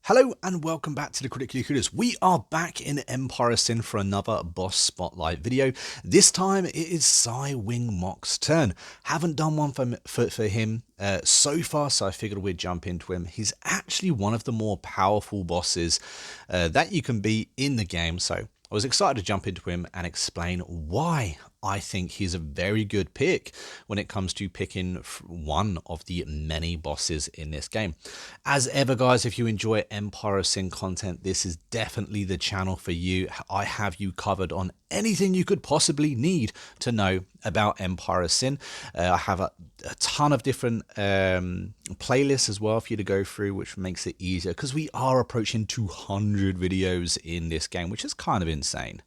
Hello and welcome back to the Critically Clueless. We are back in Empire of Sin for another boss spotlight video. This time it is Psywing Mock's turn. Haven't done one for him so far, so I figured we'd jump into him. He's actually one of the more powerful bosses that you can beat in the game, so I was excited to jump into him and explain why I think he's a very good pick when it comes to picking one of the many bosses in this game. As ever, guys, if you enjoy Empire of Sin content, this is definitely the channel for you. I have you covered on anything you could possibly need to know about Empire of Sin. I have a ton of different playlists as well for you to go through, which makes it easier because we are approaching 200 videos in this game, which is kind of insane.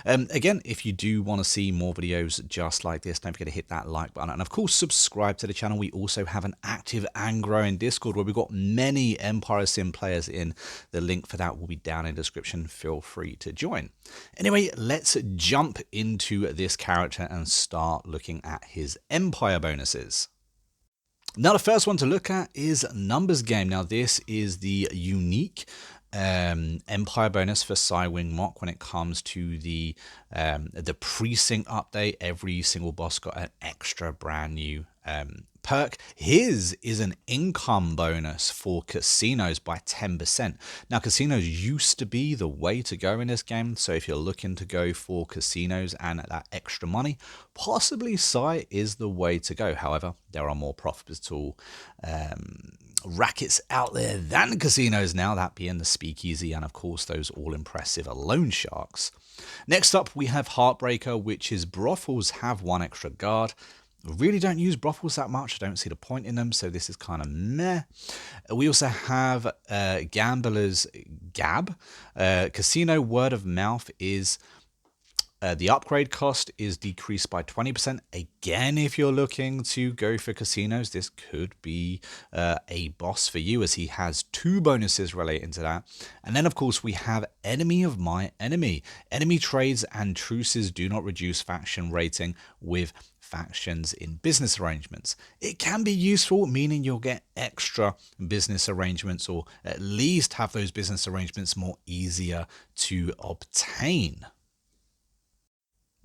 Again, if you do want to see more videos just like this, don't forget to hit that like button and of course subscribe to the channel. We also have an active and growing Discord where we've got many Empire of Sin players in. The link for that will be down in the description. Feel free to join. Anyway, let's jump into this character and start looking at his Empire bonuses. Now, the first one to look at is Numbers Game. Now, this is the unique Empire bonus for Psywing Mock when it comes to the precinct update. Every single boss got an extra brand new perk. His is an income bonus for casinos by 10%. Now, casinos used to be the way to go in this game, so if you're looking to go for casinos and that extra money, possibly Psy is the way to go. However, there are more profitable rackets out there than casinos now, that being the Speakeasy and of course those all impressive loan sharks. Next up we have Heartbreaker, which is brothels have one extra guard. Really don't use brothels that much. I don't see the point in them, so this is kind of meh. We also have Gambler's Gab. Casino word of mouth is the upgrade cost is decreased by 20%. Again, if you're looking to go for casinos, this could be a boss for you as he has two bonuses relating to that. And then, of course, we have Enemy of My Enemy. Enemy trades and truces do not reduce faction rating with factions in business arrangements. It can be useful, meaning you'll get extra business arrangements or at least have those business arrangements more easier to obtain.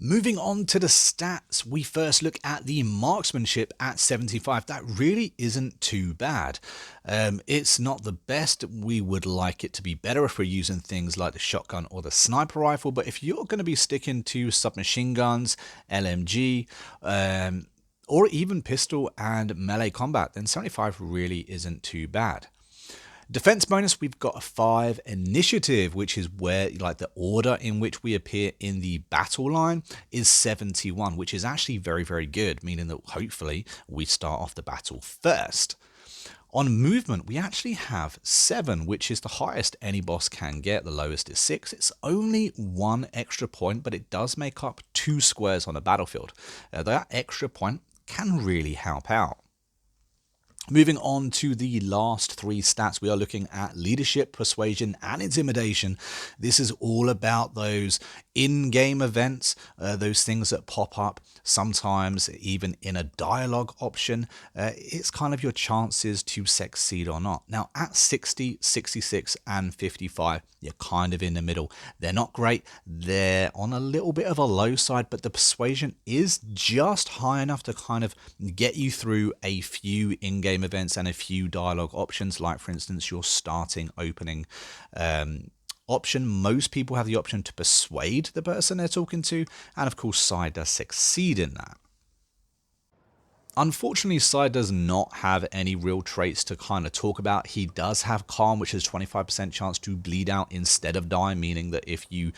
Moving on to the stats, we first look at the marksmanship at 75. That really isn't too bad. It's not the best. We would like it to be better if we're using things like the shotgun or the sniper rifle, but if you're going to be sticking to submachine guns, LMG, or even pistol and melee combat, then 75 really isn't too bad. Defense bonus, we've got a 5 initiative, which is where like the order in which we appear in the battle line is 71, which is actually very, very good, meaning that hopefully we start off the battle first. On movement, we actually have 7, which is the highest any boss can get. The lowest is 6. It's only 1 extra point, but it does make up 2 squares on the battlefield. That extra point can really help out. Moving on to the last 3 stats, we are looking at leadership, persuasion, and intimidation. This is all about those in-game events, those things that pop up, sometimes even in a dialogue option. It's kind of your chances to succeed or not. Now, at 60, 66, and 55, you're kind of in the middle. They're not great. They're on a little bit of a low side, but the persuasion is just high enough to kind of get you through a few in-game events and a few dialogue options, like for instance your starting opening option. Most people have the option to persuade the person they're talking to, and of course Psy does succeed in that. Unfortunately, Psy does not have any real traits to kind of talk about. He does have Calm, which is 25% chance to bleed out instead of die, meaning that if you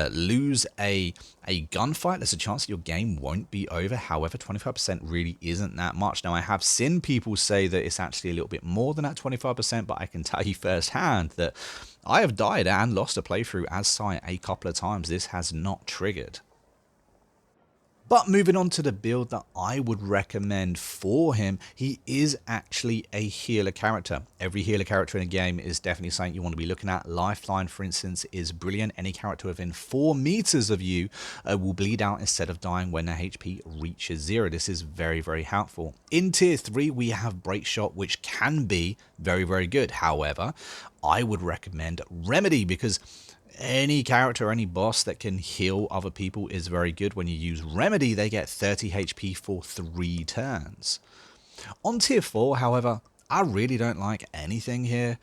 lose a gunfight, there's a chance that your game won't be over. However, 25% really isn't that much. Now, I have seen people say that it's actually a little bit more than that 25%, but I can tell you firsthand that I have died and lost a playthrough as Psy a couple of times. This has not triggered. But moving on to the build that I would recommend for him, he is actually a healer character. Every healer character in a game is definitely something you want to be looking at. Lifeline, for instance, is brilliant. Any character within 4 meters of you will bleed out instead of dying when their HP reaches 0. This is very, very helpful. In tier 3, we have Break Shot, which can be very, very good. However, I would recommend Remedy because any character, any boss that can heal other people is very good. When you use Remedy, they get 30 HP for 3 turns. On tier 4, however, I really don't like anything here.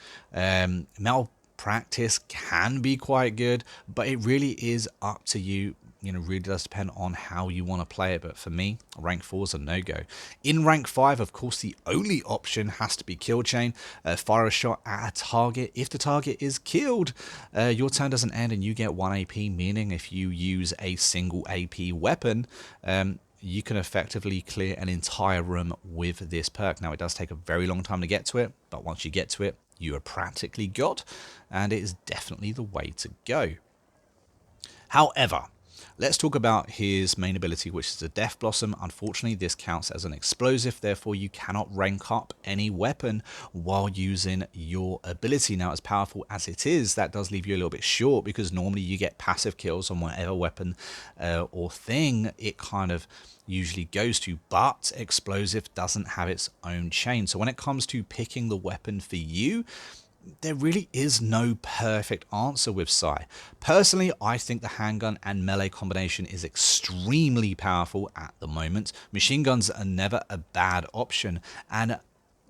Malpractice can be quite good, but it really is up to you. Really does depend on how you want to play it. But for me, rank 4 is a no-go. In rank 5, of course, the only option has to be kill chain. Fire a shot at a target. If the target is killed, your turn doesn't end and you get 1 AP, meaning if you use a single AP weapon, you can effectively clear an entire room with this perk. Now, it does take a very long time to get to it, but once you get to it, you are practically God, and it is definitely the way to go. However, let's talk about his main ability, which is the Death Blossom. Unfortunately, this counts as an explosive, therefore you cannot rank up any weapon while using your ability. Now, as powerful as it is, that does leave you a little bit short because normally you get passive kills on whatever weapon or thing it kind of usually goes to, but explosive doesn't have its own chain. So when it comes to picking the weapon for you, there really is no perfect answer with Psy. Personally, I think the handgun and melee combination is extremely powerful at the moment. Machine guns are never a bad option, and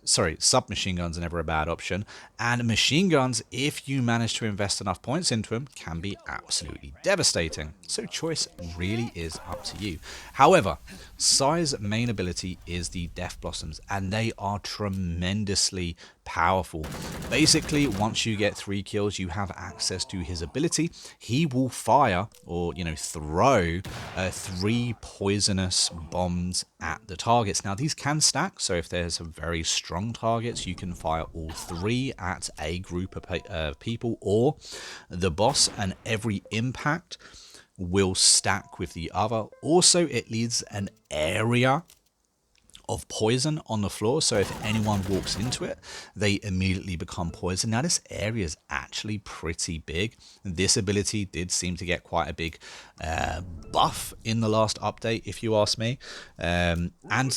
submachine guns are never a bad option, and machine guns, if you manage to invest enough points into them, can be absolutely devastating. So choice really is up to you. However, Psy's main ability is the Death Blossoms, and they are tremendously powerful. Basically, once you get 3 kills, you have access to his ability. He will fire or throw 3 poisonous bombs at the targets. Now, these can stack, so if there's some very strong targets, you can fire all 3 at a group of people or the boss, and every impact will stack with the other. Also, it leaves an area of poison on the floor, so if anyone walks into it, they immediately become poison. Now, this area is actually pretty big. This ability did seem to get quite a big buff in the last update, if you ask me. And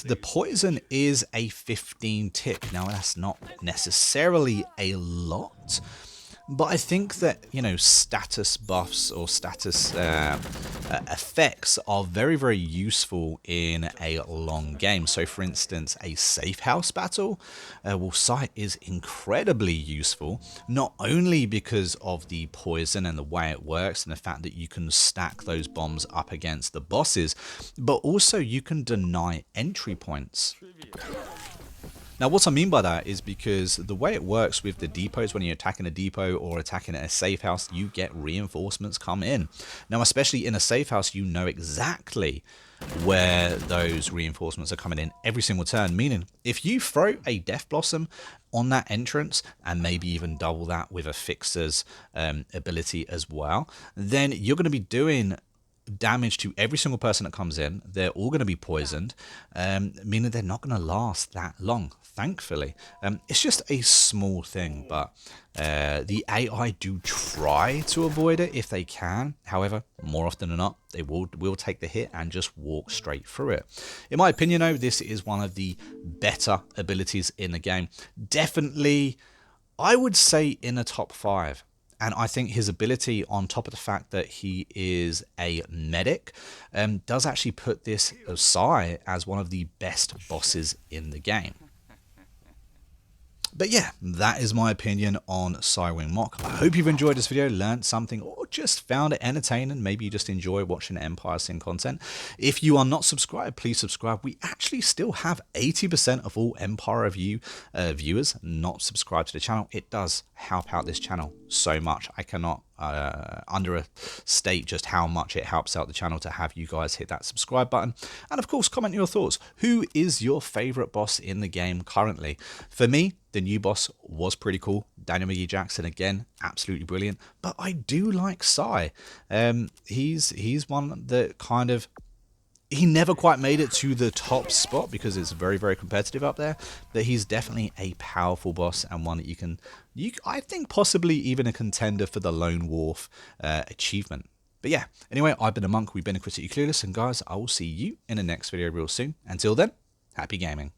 the poison is a 15 tick. Now, that's not necessarily a lot, but I think that, status buffs or status effects are very, very useful in a long game. So, for instance, a safe house battle, Psy is incredibly useful, not only because of the poison and the way it works and the fact that you can stack those bombs up against the bosses, but also you can deny entry points. Now, what I mean by that is because the way it works with the depots, when you're attacking a depot or attacking a safe house, you get reinforcements come in. Now, especially in a safe house, you know exactly where those reinforcements are coming in every single turn, meaning if you throw a Death Blossom on that entrance and maybe even double that with a Fixer's ability as well, then you're going to be doing damage to every single person that comes in. They're all going to be poisoned, meaning they're not going to last that long, thankfully. It's just a small thing, but the AI do try to avoid it if they can. However, more often than not, they will take the hit and just walk straight through it. In my opinion, though, this is one of the better abilities in the game. Definitely, I would say in the top 5. And I think his ability, on top of the fact that he is a medic, does actually put this Psy as one of the best bosses in the game. But yeah, that is my opinion on Psywing Mock. I hope you've enjoyed this video, learned something, or just found it entertaining. Maybe you just enjoy watching Empire Sin content. If you are not subscribed, please subscribe. We actually still have 80% of all Empire viewers not subscribed to the channel. It does help out this channel so much. I cannot understate just how much it helps out the channel to have you guys hit that subscribe button. And of course, comment your thoughts. Who is your favorite boss in the game currently? For me, the new boss was pretty cool. Daniel McGee Jackson, again, absolutely brilliant. But I do like Psy. He's one that kind of He never quite made it to the top spot because it's very, very competitive up there. But he's definitely a powerful boss and one that I think possibly even a contender for the Lone Wolf achievement. But yeah, anyway, I've been a Monk, we've been a Critically Clueless, and guys, I will see you in the next video real soon. Until then, happy gaming.